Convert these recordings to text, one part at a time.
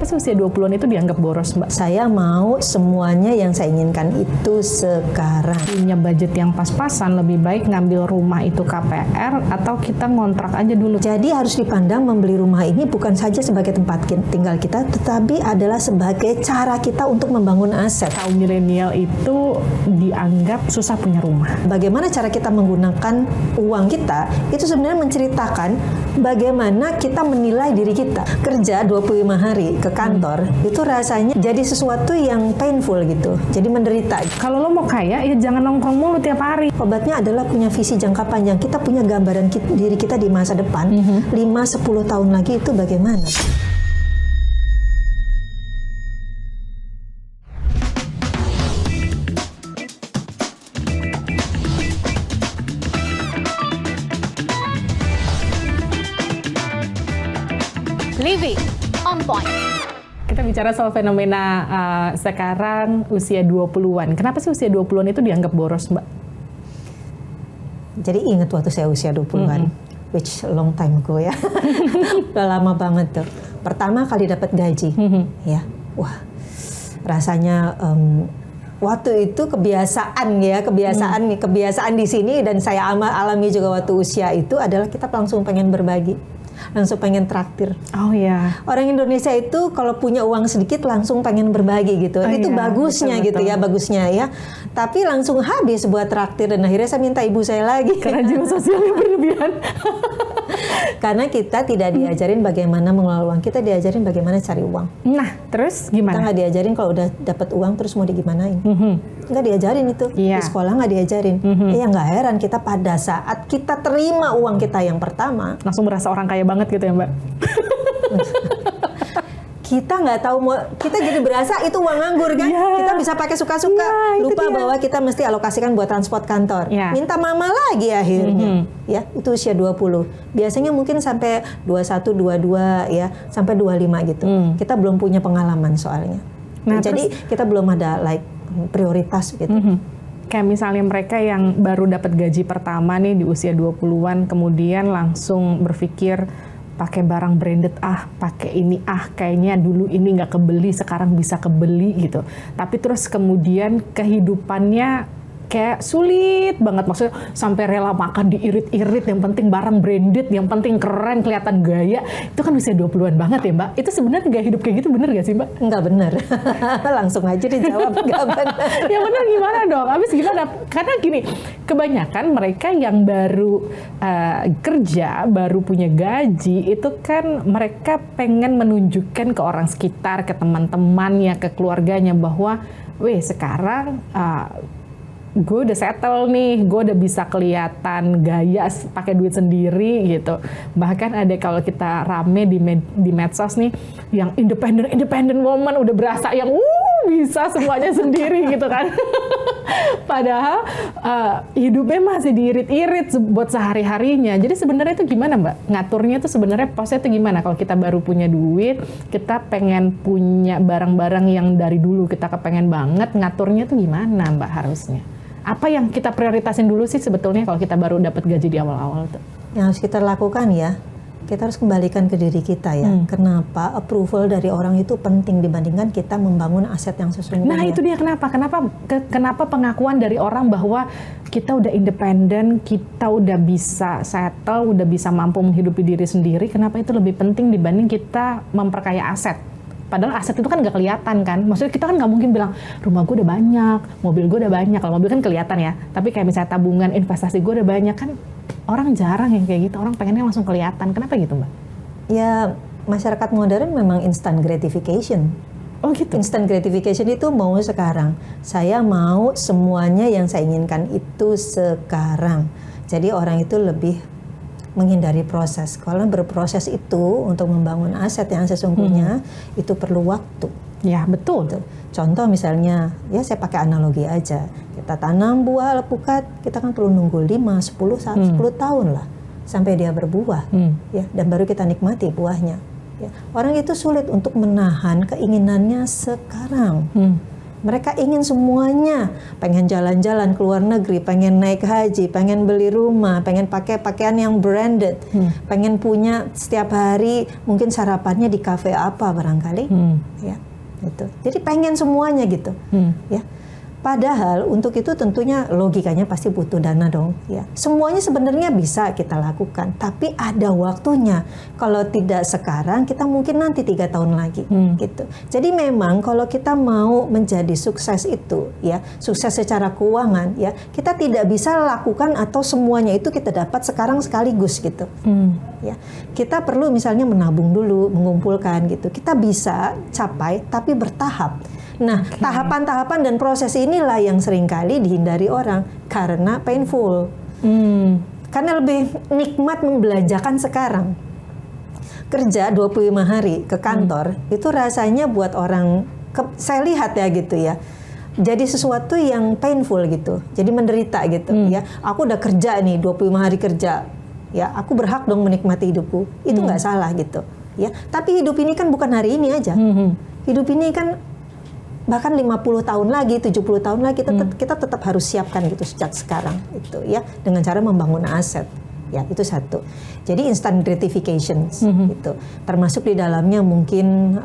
Kenapa sih usia 20-an itu dianggap boros, Mbak? Saya mau semuanya yang saya inginkan itu sekarang. Punya budget yang pas-pasan, lebih baik ngambil rumah itu KPR atau kita ngontrak aja dulu. Jadi harus dipandang membeli rumah ini bukan saja sebagai tempat tinggal kita, tetapi adalah sebagai cara kita untuk membangun aset. Kaum milenial itu dianggap susah punya rumah. Bagaimana cara kita menggunakan uang kita, itu sebenarnya menceritakan bagaimana kita menilai diri kita. Kerja 25 hari ke kantor, itu rasanya jadi sesuatu yang painful gitu, jadi menderita. Kalau lo mau kaya, ya jangan nongkrong mulu tiap hari. Obatnya adalah punya visi jangka panjang. Kita punya gambaran diri kita di masa depan, 5-10 tahun lagi itu bagaimana. Living on point. Kita bicara soal fenomena sekarang usia 20-an. Kenapa sih usia 20-an itu dianggap boros, Mbak? Jadi ingat waktu saya usia 20-an, which long time ago ya. Udah lama banget tuh. Pertama kali dapat gaji, ya. Wah, rasanya waktu itu kebiasaan di sini dan saya alami juga waktu usia itu adalah kita langsung pengen berbagi. Langsung pengen traktir. Oh iya. Orang Indonesia itu kalau punya uang sedikit langsung pengen berbagi gitu. Oh, itu iya, bagusnya betul, gitu ya, bagusnya ya. Tapi langsung habis buat traktir dan akhirnya saya minta ibu saya lagi. Karena jiwa sosialnya berlebihan. Karena kita tidak diajarin bagaimana mengelola uang, kita diajarin bagaimana cari uang. Nah, terus Kita gimana? nggak diajarin kalau udah dapat uang terus mau digimanain. Nggak diajarin itu. Iya. Di sekolah nggak diajarin. Ya nggak heran kita pada saat kita terima uang kita yang pertama, Langsung merasa orang kaya banget gitu ya, Mbak? kita nggak tahu mau, kita jadi berasa itu uang nganggur kan. Iya. Kita bisa pakai suka-suka, Iya, itu lupa dia. bahwa kita mesti alokasikan buat transport kantor. Iya. Minta mama lagi akhirnya. Ya, itu usia 20. Biasanya mungkin sampai 21, 22 ya, sampai 25 gitu. Kita belum punya pengalaman soalnya. Nah, jadi kita belum ada prioritas gitu. Kayak misalnya mereka yang baru dapat gaji pertama nih di usia 20-an, kemudian langsung berpikir pakai barang branded, pakai ini, kayaknya dulu ini nggak kebeli, sekarang bisa kebeli gitu. Tapi terus kemudian kehidupannya kayak sulit banget, maksudnya sampai rela makan diirit-irit, yang penting barang branded, yang penting keren, kelihatan gaya. Itu kan usia 20-an banget ya, Mbak? Itu sebenarnya gaya hidup kayak gitu bener gak sih, Mbak? Nggak bener. Langsung aja dijawab, nggak bener. Ya bener gimana dong? Habis gimana? Karena gini, kebanyakan mereka yang baru kerja, baru punya gaji, itu kan mereka pengen menunjukkan ke orang sekitar, ke teman-temannya, ke keluarganya bahwa, sekarang gue udah settle nih, gue udah bisa kelihatan gaya pakai duit sendiri gitu. Bahkan ada kalau kita rame di medsos nih, yang independent woman udah berasa yang bisa semuanya sendiri gitu kan. Padahal hidupnya masih diirit-irit buat sehari-harinya. Jadi sebenarnya itu gimana, Mbak? Ngaturnya itu sebenarnya posnya itu gimana? Kalau kita baru punya duit, kita pengen punya barang-barang yang dari dulu kita kepengen banget, ngaturnya itu gimana, Mbak, harusnya? Apa yang kita prioritasin dulu sih sebetulnya kalau kita baru dapat gaji di awal-awal tuh? Yang harus kita lakukan ya, kita harus kembalikan ke diri kita ya. Kenapa approval dari orang itu penting dibandingkan kita membangun aset yang sesungguhnya. Nah itu dia kenapa pengakuan dari orang bahwa kita udah independen, kita udah bisa settle, udah bisa mampu menghidupi diri sendiri, kenapa itu lebih penting dibanding kita memperkaya aset? Padahal aset itu kan nggak kelihatan kan. Maksudnya kita kan nggak mungkin bilang, rumah gue udah banyak, mobil gue udah banyak. Kalau mobil kan kelihatan ya. Tapi kayak misalnya tabungan, investasi gue udah banyak kan. Orang jarang yang kayak gitu. Orang pengennya langsung kelihatan. Kenapa gitu, Mbak? Ya, masyarakat modern memang instant gratification. Oh gitu? Instant gratification itu mau sekarang. Saya mau semuanya yang saya inginkan itu sekarang. Jadi orang itu lebih menghindari proses. Kalau berproses itu untuk membangun aset yang sesungguhnya itu perlu waktu. Ya betul. Contoh misalnya, ya saya pakai analogi aja. Kita tanam buah alpukat, kita kan perlu nunggu 5, 10 tahun lah sampai dia berbuah, ya, dan baru kita nikmati buahnya. Ya. Orang itu sulit untuk menahan keinginannya sekarang. Mereka ingin semuanya, pengen jalan-jalan ke luar negeri, pengen naik haji, pengen beli rumah, pengen pakai pakaian yang branded, pengen punya setiap hari mungkin sarapannya di kafe apa barangkali, ya, gitu. Jadi pengen semuanya gitu, ya. Padahal untuk itu tentunya logikanya pasti butuh dana dong, ya. Semuanya sebenarnya bisa kita lakukan, tapi ada waktunya. Kalau tidak sekarang, kita mungkin nanti 3 tahun lagi, gitu. Jadi memang kalau kita mau menjadi sukses itu, ya, sukses secara keuangan, ya, kita tidak bisa lakukan atau semuanya itu kita dapat sekarang sekaligus, gitu. Ya, kita perlu misalnya menabung dulu, mengumpulkan, gitu. Kita bisa capai, tapi bertahap. Nah, tahapan-tahapan dan proses inilah yang seringkali dihindari orang karena painful. Karena lebih nikmat membelanjakan sekarang. Kerja 25 hari ke kantor, itu rasanya buat orang, saya lihat ya gitu ya, jadi sesuatu yang painful gitu, jadi menderita gitu ya. Aku udah kerja nih 25 hari kerja, ya aku berhak dong menikmati hidupku, itu nggak salah gitu ya. Tapi hidup ini kan bukan hari ini aja, hidup ini kan bahkan 50 tahun lagi, 70 tahun lagi kita tetap harus siapkan gitu sejak sekarang itu ya, dengan cara membangun aset. Ya, itu satu. Jadi instant gratification gitu. Termasuk di dalamnya mungkin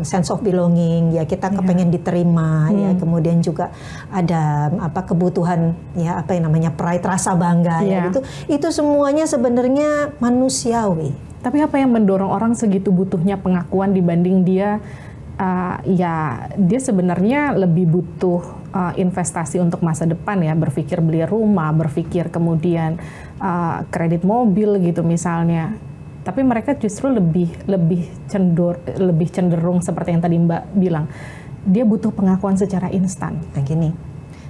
sense of belonging, ya kita kepengen diterima, ya kemudian juga ada kebutuhan, ya apa yang namanya pride, rasa bangga, ya gitu. Itu semuanya sebenarnya manusiawi. Tapi apa yang mendorong orang segitu butuhnya pengakuan dibanding dia ya dia sebenarnya lebih butuh investasi untuk masa depan ya, berpikir beli rumah, berpikir kemudian kredit mobil gitu misalnya. Tapi mereka justru lebih cenderung seperti yang tadi Mbak bilang, dia butuh pengakuan secara instan. Nah gini,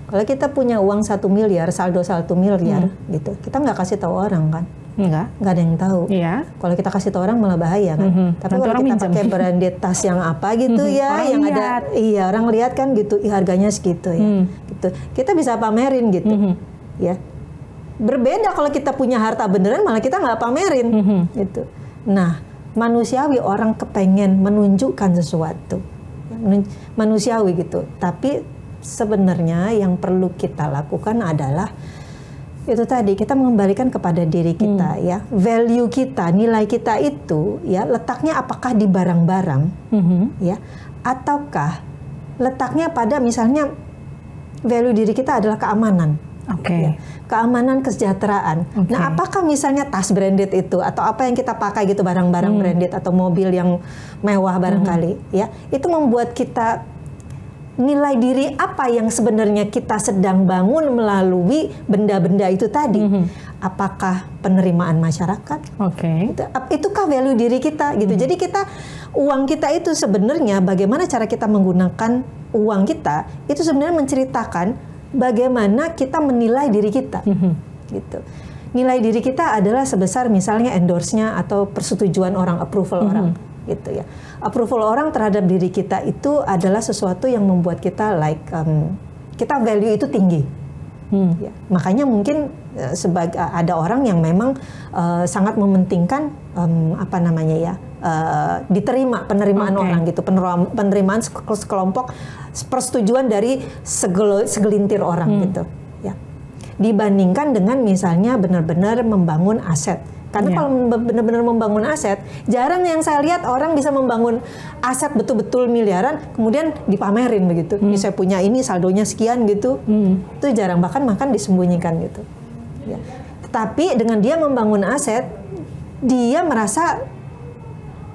kalau kita punya uang 1 miliar, saldo 1 miliar gitu, kita nggak kasih tahu orang kan? Nggak ada yang tahu. Iya. Kalau kita kasih tahu orang malah bahaya kan. Tapi kalau kita pakai branded tas yang apa gitu ya, orang yang lihat. Iya orang lihat kan gitu, harganya segitu ya. Gitu. Kita bisa pamerin gitu, ya. Berbeda kalau kita punya harta beneran malah kita nggak pamerin, gitu. Nah manusiawi orang kepengen menunjukkan sesuatu, manusiawi gitu. Tapi sebenarnya yang perlu kita lakukan adalah itu tadi, kita mengembalikan kepada diri kita ya, value kita, nilai kita itu ya letaknya apakah di barang-barang ya, ataukah letaknya pada misalnya value diri kita adalah keamanan. Ya, keamanan, kesejahteraan. Nah, apakah misalnya tas branded itu atau apa yang kita pakai gitu, barang-barang branded atau mobil yang mewah barangkali ya, itu membuat kita nilai diri apa yang sebenarnya kita sedang bangun melalui benda-benda itu tadi. Apakah penerimaan masyarakat? Itukah value diri kita gitu. Jadi uang kita itu sebenarnya bagaimana cara kita menggunakan uang kita itu sebenarnya menceritakan bagaimana kita menilai diri kita. Gitu. Nilai diri kita adalah sebesar misalnya endorse-nya atau persetujuan orang, approval orang. Gitu ya. Approval orang terhadap diri kita itu adalah sesuatu yang membuat kita kita value itu tinggi. Ya. Makanya mungkin ada orang yang memang sangat mementingkan diterima, penerimaan orang gitu, penerimaan sekelompok, persetujuan dari segelintir orang gitu. Ya. Dibandingkan dengan misalnya benar-benar membangun aset. Karena kalau benar-benar membangun aset, jarang yang saya lihat orang bisa membangun aset betul-betul miliaran, kemudian dipamerin begitu. Ini saya punya ini, saldonya sekian gitu. Itu jarang, bahkan disembunyikan gitu. Ya. Tetapi dengan dia membangun aset, dia merasa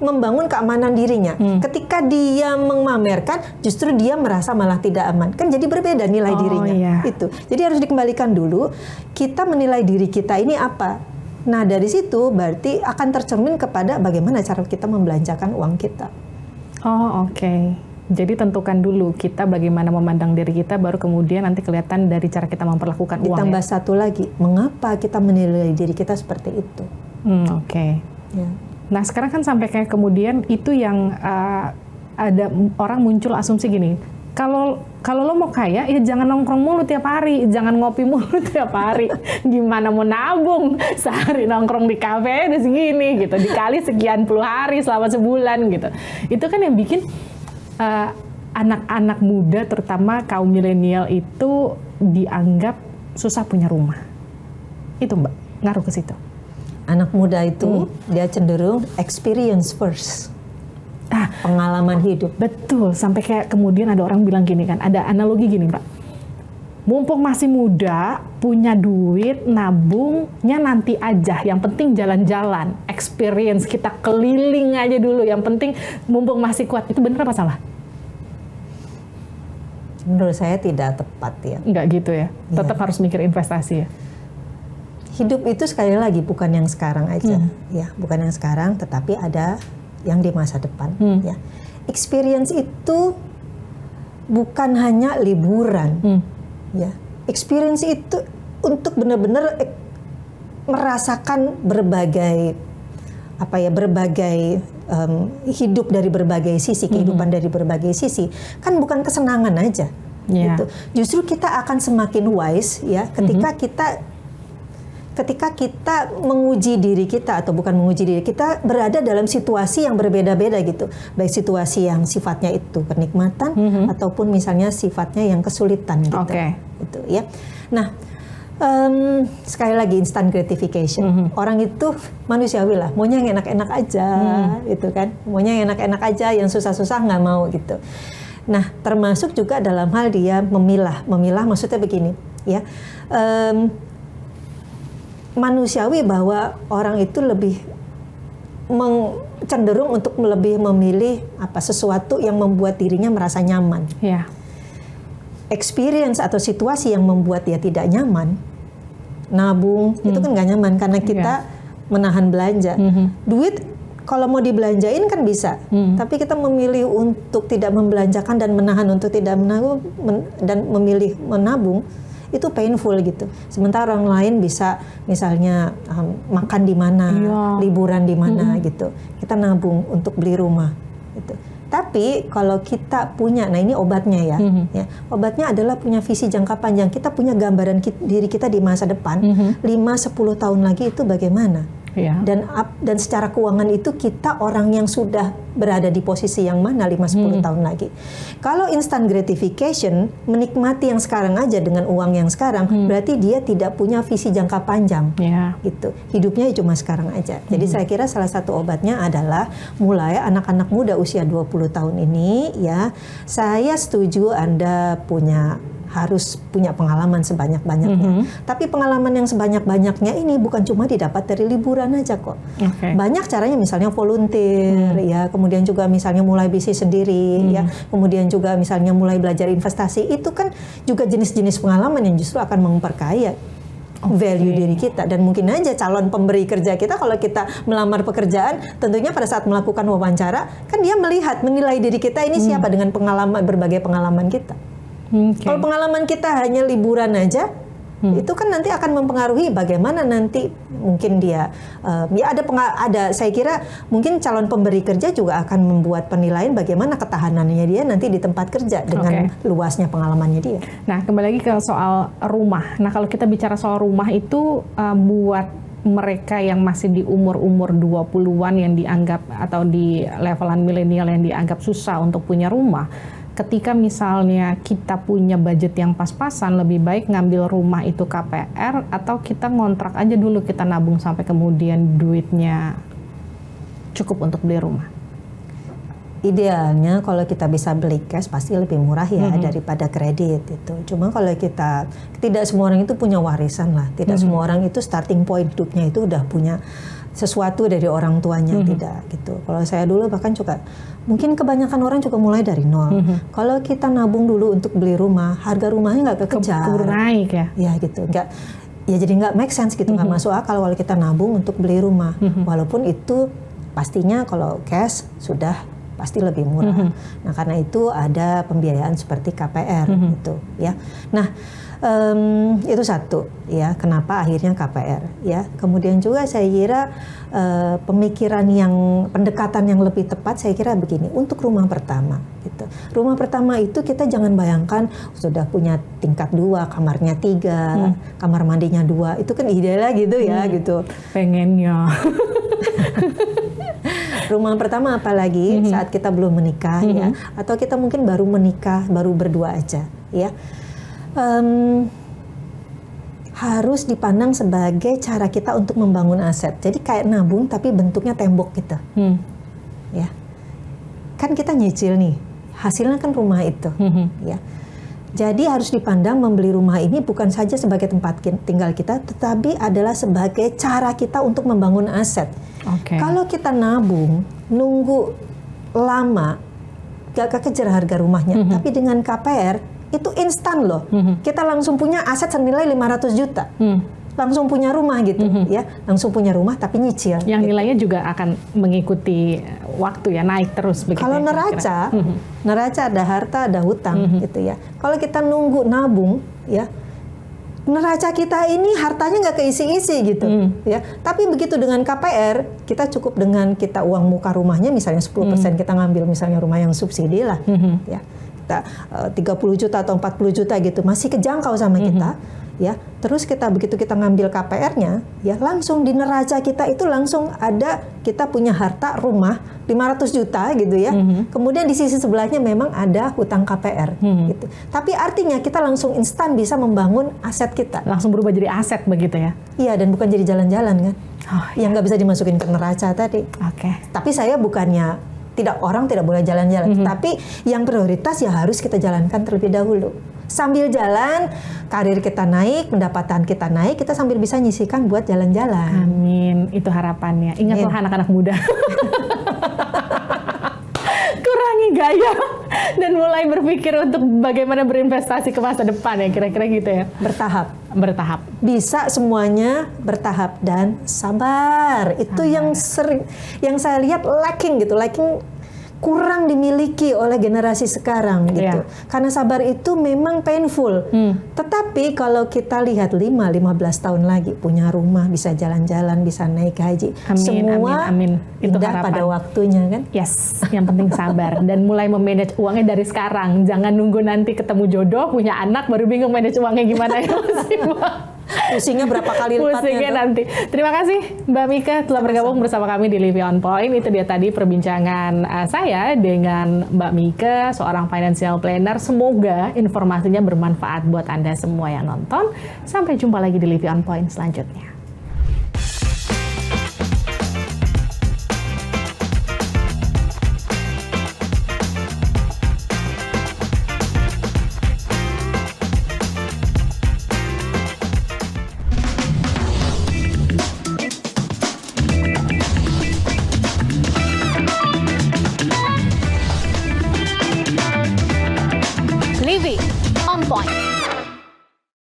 membangun keamanan dirinya. Ketika dia memamerkan, justru dia merasa malah tidak aman. Kan jadi berbeda nilai dirinya. Itu. Jadi harus dikembalikan dulu, kita menilai diri kita ini apa. Nah dari situ berarti akan tercermin kepada bagaimana cara kita membelanjakan uang kita. Jadi tentukan dulu kita bagaimana memandang diri kita, baru kemudian nanti kelihatan dari cara kita memperlakukan uang. Ditambah satu lagi, mengapa kita menilai diri kita seperti itu? Ya. Nah sekarang kan sampai kayak kemudian itu yang ada orang muncul asumsi gini. Kalau lo mau kaya, ya jangan nongkrong mulu tiap hari, jangan ngopi mulu tiap hari. Gimana mau nabung? Sehari nongkrong di kafe udah segini gitu, dikali sekian puluh hari selama sebulan gitu. Itu kan yang bikin anak-anak muda terutama kaum milenial itu dianggap susah punya rumah. Itu Mbak, ngaruh ke situ. Anak muda itu dia cenderung experience first. Pengalaman hidup. Betul, sampai kayak kemudian ada orang bilang gini kan, ada analogi gini Mbak. Mumpung masih muda, punya duit, nabungnya nanti aja. Yang penting jalan-jalan, experience, kita keliling aja dulu. Yang penting mumpung masih kuat. Itu benar apa salah? Menurut saya tidak tepat ya. Enggak gitu ya, tetap harus mikir investasi ya. Hidup itu sekali lagi bukan yang sekarang aja, ya, bukan yang sekarang, tetapi ada yang di masa depan. Ya, experience itu bukan hanya liburan, ya. Experience itu untuk benar-benar merasakan berbagai hidup dari berbagai sisi, kehidupan dari berbagai sisi, kan bukan kesenangan aja. Gitu. Justru kita akan semakin wise ya ketika kita menguji diri kita, atau bukan menguji diri kita, berada dalam situasi yang berbeda-beda gitu, baik situasi yang sifatnya itu kenikmatan ataupun misalnya sifatnya yang kesulitan gitu. Gitu ya. Nah, sekali lagi instant gratification. Orang itu manusiawi lah, maunya yang enak-enak aja, gitu kan. Maunya yang enak-enak aja, yang susah-susah nggak mau gitu. Nah, termasuk juga dalam hal dia memilah maksudnya begini, ya. Manusiawi bahwa orang itu lebih cenderung untuk lebih memilih sesuatu yang membuat dirinya merasa nyaman. Experience atau situasi yang membuat dia tidak nyaman, nabung itu kan nggak nyaman karena kita menahan belanja. Duit kalau mau dibelanjain kan bisa, tapi kita memilih untuk tidak membelanjakan dan menahan untuk tidak menabung dan memilih menabung, itu painful gitu. Sementara orang lain bisa misalnya makan di mana, liburan di mana gitu. Kita nabung untuk beli rumah gitu. Tapi kalau kita punya, nah ini obatnya ya, obatnya adalah punya visi jangka panjang. Kita punya gambaran diri kita di masa depan, 5-10 tahun lagi itu bagaimana. Dan secara keuangan itu kita orang yang sudah berada di posisi yang mana 5-10 tahun lagi. Kalau instant gratification, menikmati yang sekarang aja dengan uang yang sekarang, berarti dia tidak punya visi jangka panjang. Gitu. Hidupnya cuma sekarang aja. Jadi saya kira salah satu obatnya adalah mulai anak-anak muda usia 20 tahun ini, ya, saya setuju Anda harus punya pengalaman sebanyak-banyaknya. Tapi pengalaman yang sebanyak-banyaknya ini bukan cuma didapat dari liburan aja kok. Banyak caranya, misalnya volunteer, ya, kemudian juga misalnya mulai bisnis sendiri, ya, kemudian juga misalnya mulai belajar investasi. Itu kan juga jenis-jenis pengalaman yang justru akan memperkaya value diri kita. Dan mungkin aja calon pemberi kerja kita, kalau kita melamar pekerjaan, tentunya pada saat melakukan wawancara, kan dia menilai diri kita ini siapa dengan berbagai pengalaman kita. Kalau pengalaman kita hanya liburan aja, itu kan nanti akan mempengaruhi bagaimana nanti mungkin dia, saya kira mungkin calon pemberi kerja juga akan membuat penilaian bagaimana ketahanannya dia nanti di tempat kerja dengan luasnya pengalamannya dia. Nah, kembali lagi ke soal rumah. Nah, kalau kita bicara soal rumah itu buat mereka yang masih di umur-umur 20-an yang dianggap, atau di levelan milenial yang dianggap susah untuk punya rumah. Ketika misalnya kita punya budget yang pas-pasan, lebih baik ngambil rumah itu KPR atau kita ngontrak aja dulu, kita nabung sampai kemudian duitnya cukup untuk beli rumah. Idealnya kalau kita bisa beli cash pasti lebih murah ya daripada kredit itu. Cuma kalau kita, tidak semua orang itu punya warisan lah, tidak semua orang itu starting point hidupnya itu udah punya sesuatu dari orang tuanya, tidak gitu. Kalau saya dulu bahkan juga, mungkin kebanyakan orang juga mulai dari nol. Kalau kita nabung dulu untuk beli rumah, harga rumahnya nggak kekejar. Naik ya? Ya gitu, jadi nggak make sense gitu, nggak masuk akal kalau kita nabung untuk beli rumah. Walaupun itu pastinya kalau cash sudah pasti lebih murah. Nah, karena itu ada pembiayaan seperti KPR gitu ya. Nah, itu satu ya, kenapa akhirnya KPR ya. Kemudian juga saya kira pendekatan yang lebih tepat saya kira begini, untuk rumah pertama gitu. Rumah pertama itu kita jangan bayangkan sudah punya tingkat 2, kamarnya 3, kamar mandinya 2, itu kan idealnya gitu ya gitu. Pengennya. Rumah pertama apalagi saat kita belum menikah ya, atau kita mungkin baru menikah, baru berdua aja ya. Harus dipandang sebagai cara kita untuk membangun aset. Jadi kayak nabung tapi bentuknya tembok gitu. Ya. Kan kita nyicil nih. Hasilnya kan rumah itu, ya. Jadi harus dipandang membeli rumah ini bukan saja sebagai tempat tinggal kita, tetapi adalah sebagai cara kita untuk membangun aset. Kalau kita nabung, nunggu lama, gak kekejar harga rumahnya, tapi dengan KPR, itu instan loh. Kita langsung punya aset senilai 500 juta. Langsung punya rumah gitu ya. Langsung punya rumah tapi nyicil. Yang gitu. nilainya juga akan mengikuti waktu ya, naik terus begitu. Kalau ya, neraca ada harta, ada hutang gitu ya. Kalau kita nunggu nabung ya, neraca kita ini hartanya nggak keisi-isi gitu ya. Tapi begitu dengan KPR, kita cukup dengan kita uang muka rumahnya misalnya 10% kita ngambil misalnya rumah yang subsidi lah ya. 30 juta atau 40 juta gitu masih kejangkau sama kita ya. Terus begitu kita ngambil KPR-nya ya, langsung di neraca kita itu langsung ada kita punya harta rumah 500 juta gitu ya. Kemudian di sisi sebelahnya memang ada hutang KPR gitu. Tapi artinya kita langsung instan bisa membangun aset kita. Langsung berubah jadi aset begitu ya. Iya, dan bukan jadi jalan-jalan kan. Yang nggak bisa dimasukin ke neraca tadi. Tapi saya bukannya orang tidak boleh jalan-jalan, tapi yang prioritas ya harus kita jalankan terlebih dahulu. Sambil jalan, karir kita naik, pendapatan kita naik, kita sambil bisa nyisikan buat jalan-jalan. Amin, itu harapannya. Ingatlah anak-anak muda. Kurangi gaya dan mulai berpikir untuk bagaimana berinvestasi ke masa depan ya, kira-kira gitu ya. Bertahap. Bisa semuanya bertahap dan sabar. Itu yang saya lihat lacking kurang dimiliki oleh generasi sekarang gitu. Karena sabar itu memang painful. Tetapi kalau kita lihat 5-15 tahun lagi punya rumah, bisa jalan-jalan, bisa naik haji. Semua itu indah pada waktunya kan. Yes, yang penting sabar dan mulai memanage uangnya dari sekarang. Jangan nunggu nanti ketemu jodoh, punya anak baru bingung manage uangnya gimana ya. Pusingnya berapa kali lipatnya. Pusingnya nanti. Terima kasih Mbak Mika telah bergabung bersama kami di Living on Point. Itu dia tadi perbincangan saya dengan Mbak Mika, seorang financial planner. Semoga informasinya bermanfaat buat Anda semua yang nonton. Sampai jumpa lagi di Living on Point selanjutnya. Living on Point.